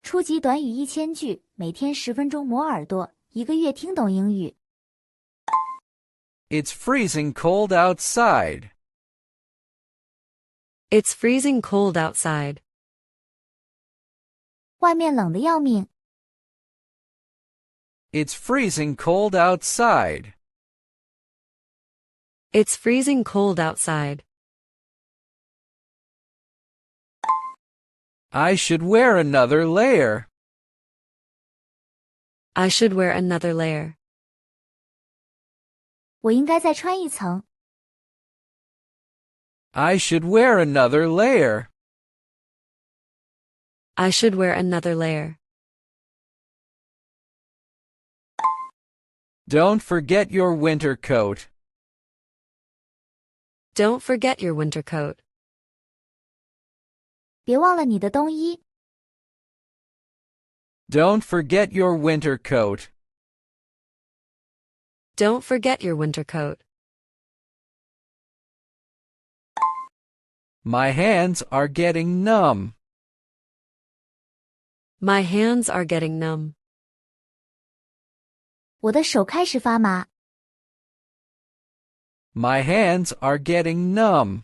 初级短语1000句，每天10分钟磨耳朵，一个月听懂英语。It's freezing cold outside. It's freezing cold outside. 外面冷得要命。It's freezing cold outside. It's freezing cold outside. I should wear another layer. I should wear another layer. 我应该再穿一层。I should wear another layer. I should wear another layer. Don't forget your winter coat. Don't forget your winter coat. 别忘了你的冬衣。Don't forget your winter coat. Don't forget your winter coat. My hands are getting numb. My hands are getting numb. 我的手开始发麻。My hands are getting numb.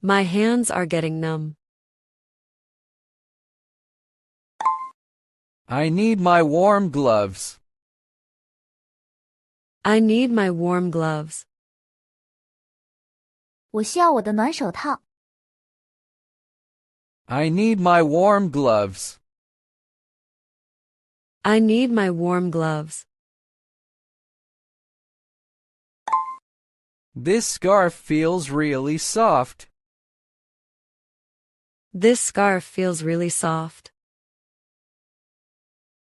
My hands are getting numb. I need my warm gloves. I need my warm gloves. 我需要我的暖手套。I need my warm gloves. I need my warm gloves. This scarf feels really soft. This scarf feels really soft.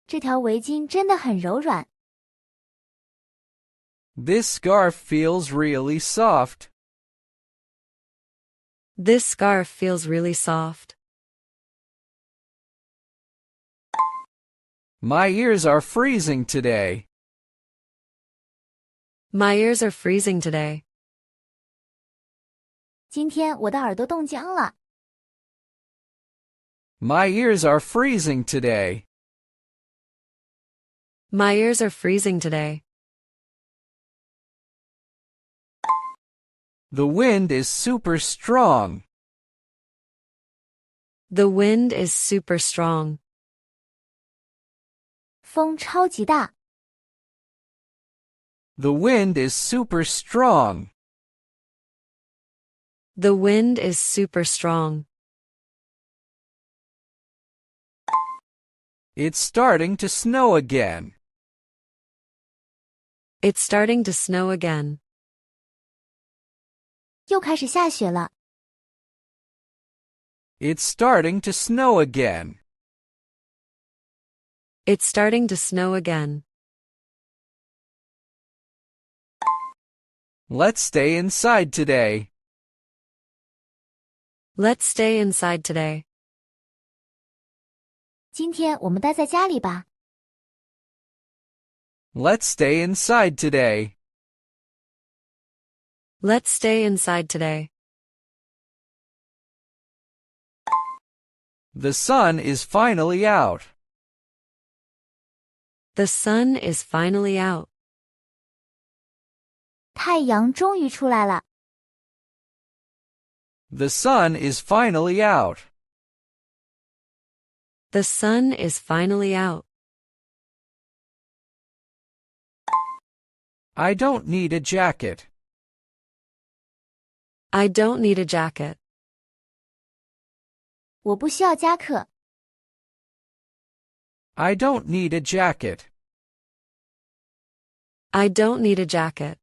这条围巾真的很柔软。This scarf feels really soft. This scarf feels really soft. My ears are freezing today. My ears are freezing today. 今天我的耳朵冻僵了。My ears are freezing today. My ears are freezing today. The wind is super strong. The wind is super strong. 风超级大。The wind is super strong. The wind is super strong. It's starting to snow again. It's starting to snow again. 又开始下雪了。It's starting to snow again. It's starting to snow again. Let's stay inside today. Let's stay inside today. 今天我们待在家里吧。Let's stay inside today. Let's stay inside today. The sun is finally out. The sun is finally out. 太阳终于出来了。The sun is finally out. The sun is finally out. I don't need a jacket. I don't need a jacket. 我不需要夹克。I don't need a jacket. I don't need a jacket.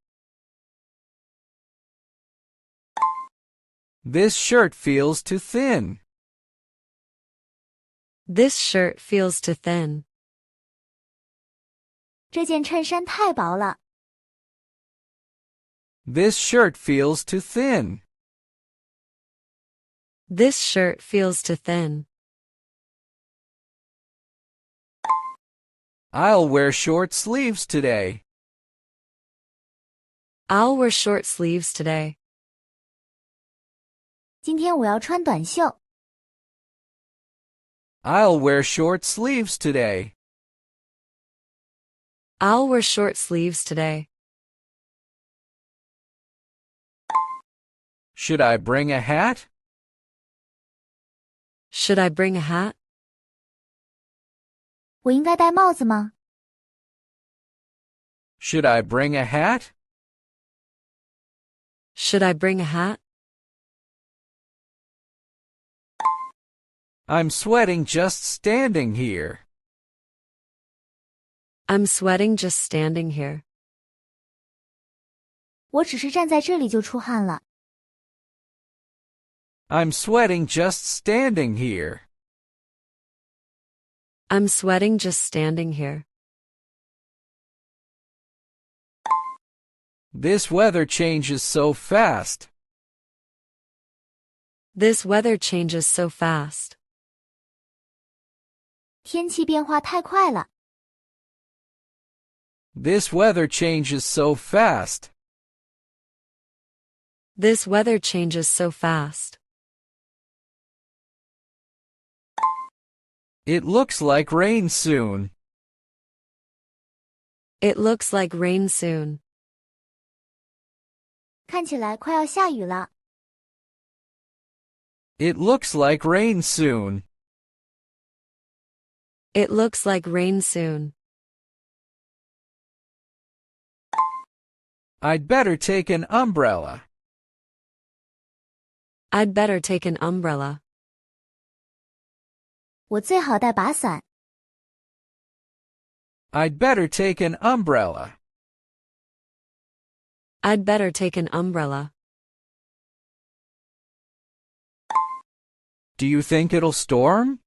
This shirt feels too thin. This shirt feels too thin. 这件衬衫太薄了。This shirt feels too thin. This shirt feels too thin. I'll wear short sleeves today. I'll wear short sleeves today. 今天我要穿短袖。I'll wear short sleeves today. I'll wear short sleeves today. Should I bring a hat? Should I bring a hat? 我应该戴帽子吗？ Should I bring a hat? Should I bring a hat? I'm sweating just standing here. I'm sweating just standing here. 我只是站在这里就出汗了。I'm sweating just standing here. I'm sweating just standing here. This weather changes so fast. This weather changes so fast. 天气变化太快了。This weather changes so fast. This weather changes so fast. It looks like rain soon. It looks like rain soon. 看起来快要下雨了。It looks like rain soon. It looks like rain soon. I'd better take an umbrella. I'd better take an umbrella. 我最好带把伞。I'd better take an umbrella. I'd better take an umbrella. Do you think it'll storm?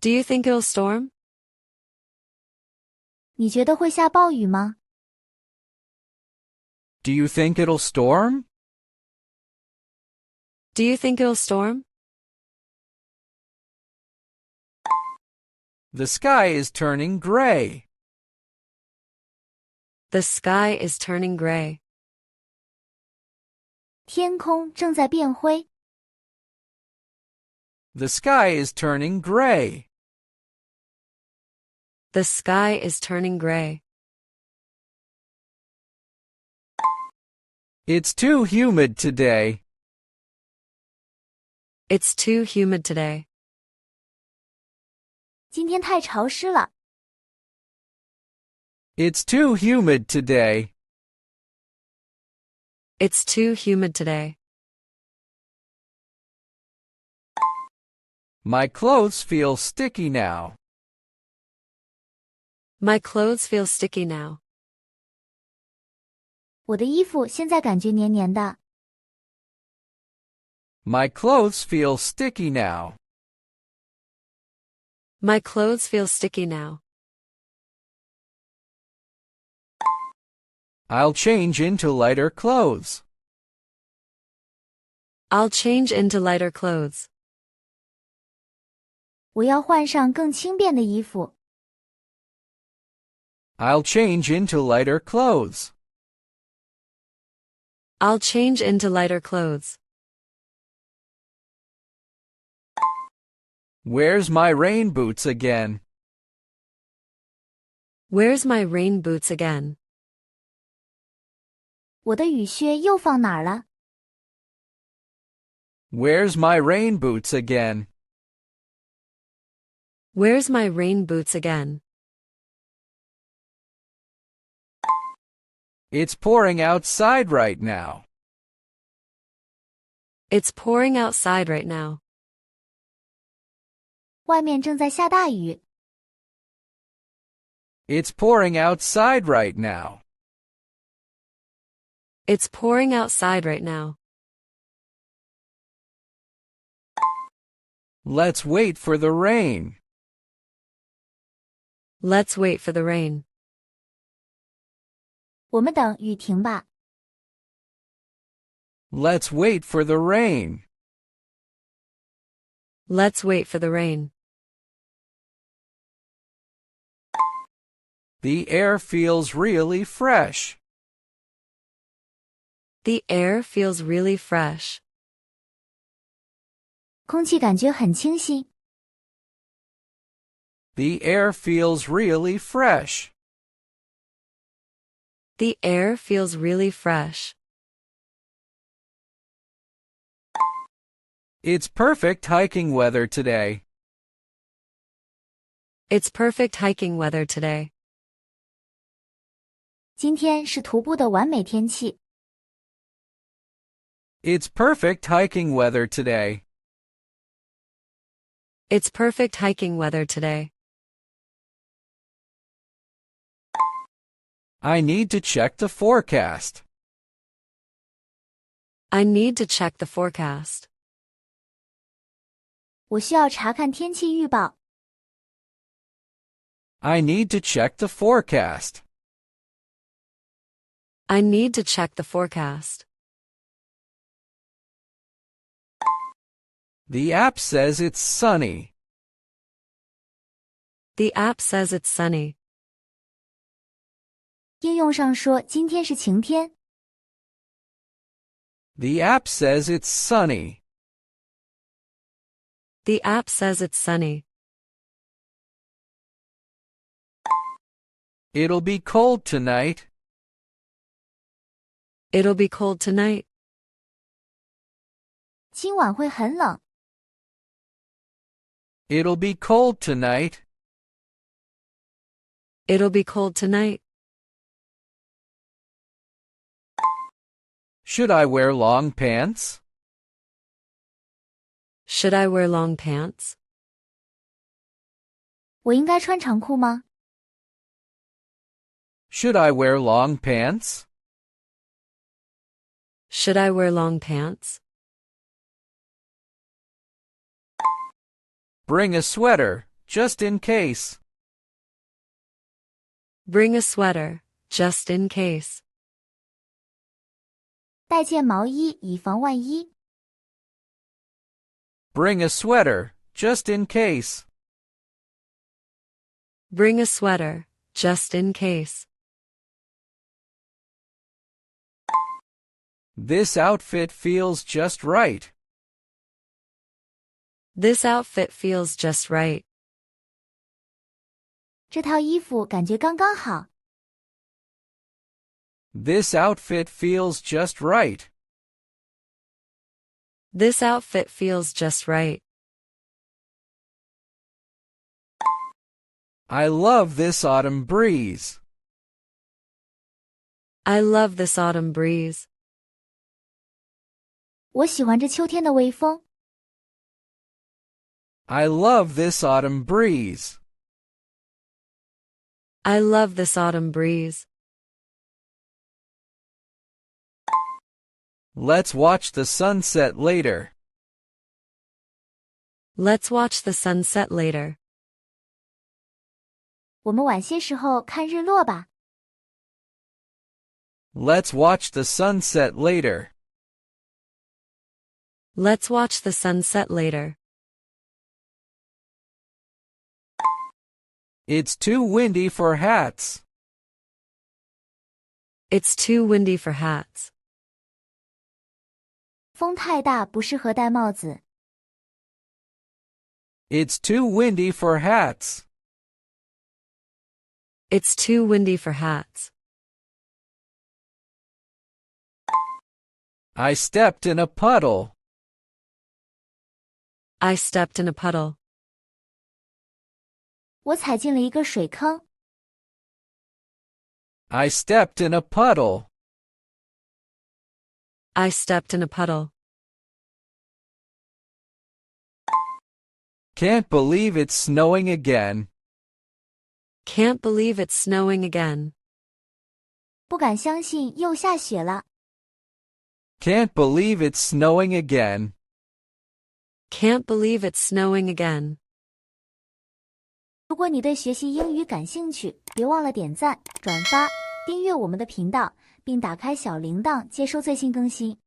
Do you think it'll storm? 你觉得会下暴雨吗？ Do you think it'll storm? Do you think it'll storm? The sky is turning gray. The sky is turning gray. 天空正在变灰。The sky is turning gray. The sky is turning gray. It's too humid today. It's too humid today. 今天太潮湿了。It's too humid today. It's too humid today. My clothes feel sticky now. My clothes feel sticky now. 我的衣服现在感觉黏黏的。My clothes feel sticky now. My clothes feel sticky now. I'll change into lighter clothes. I'll change into lighter clothes. 我要换上更轻便的衣服。I'll change into lighter clothes. I'll change into lighter clothes. Where's my rain boots again? Where's my rain boots again? 我的雨靴又放哪儿了？ Where's my rain boots again? Where's my rain boots again? It's pouring outside right now. It's pouring outside right now. 外面正在下大雨。 It's pouring outside right now. It's pouring outside right now. Let's wait for the rain. Let's wait for the rain. 我们等雨停吧。 Let's wait for the rain. Let's wait for the rain. The air feels really fresh. The air feels really fresh. 空气感觉很清新。The air feels really fresh. The air feels really fresh. It's perfect hiking weather today. It's perfect hiking weather today. 今天是徒步的完美天气。It's perfect hiking weather today. It's perfect hiking weather today. I need to check the forecast. I need to check the forecast. 我需要查看天气预报。I need to check the forecast. I need to check the forecast. The app says it's sunny. The app says it's sunny. 应用上说今天是晴天。The app says it's sunny. The app says it's sunny. It'll be cold tonight. It'll be cold tonight. 今晚会很冷。It'll be cold tonight. It'll be cold tonight. Should I wear long pants? Should I wear long pants? 我应该穿长裤吗？ Should I wear long pants? Should I wear long pants? Bring a sweater, just in case. Bring a sweater, just in case. 带件毛衣以防万一。Bring a sweater, just in case. Bring a sweater, just in case. This outfit feels just right. This outfit feels just right. 这套衣服感觉刚刚好。This outfit feels just right. This outfit feels just right. I love this autumn breeze. I love this autumn breeze. 我喜欢这秋天的微风。I love this autumn breeze. I love this autumn breeze. Let's watch the sunset later. Let's watch the sunset later. 我们晚些时候看日落吧。Let's watch the sunset later. Let's watch the sunset later. It's too windy for hats. It's too windy for hats. 风太大，不适合戴帽子。It's too windy for hats. It's too windy for hats. I stepped in a puddle. I stepped in a puddle. 我踩进了一个水坑。I stepped in a puddle. I stepped in a puddle. Can't believe it's snowing again. Can't believe it's snowing again. 不敢相信又下雪了。Can't believe it's snowing again. Can't believe it's snowing again. 如果你对学习英语感兴趣，别忘了点赞、转发、订阅我们的频道，并打开小铃铛接收最新更新。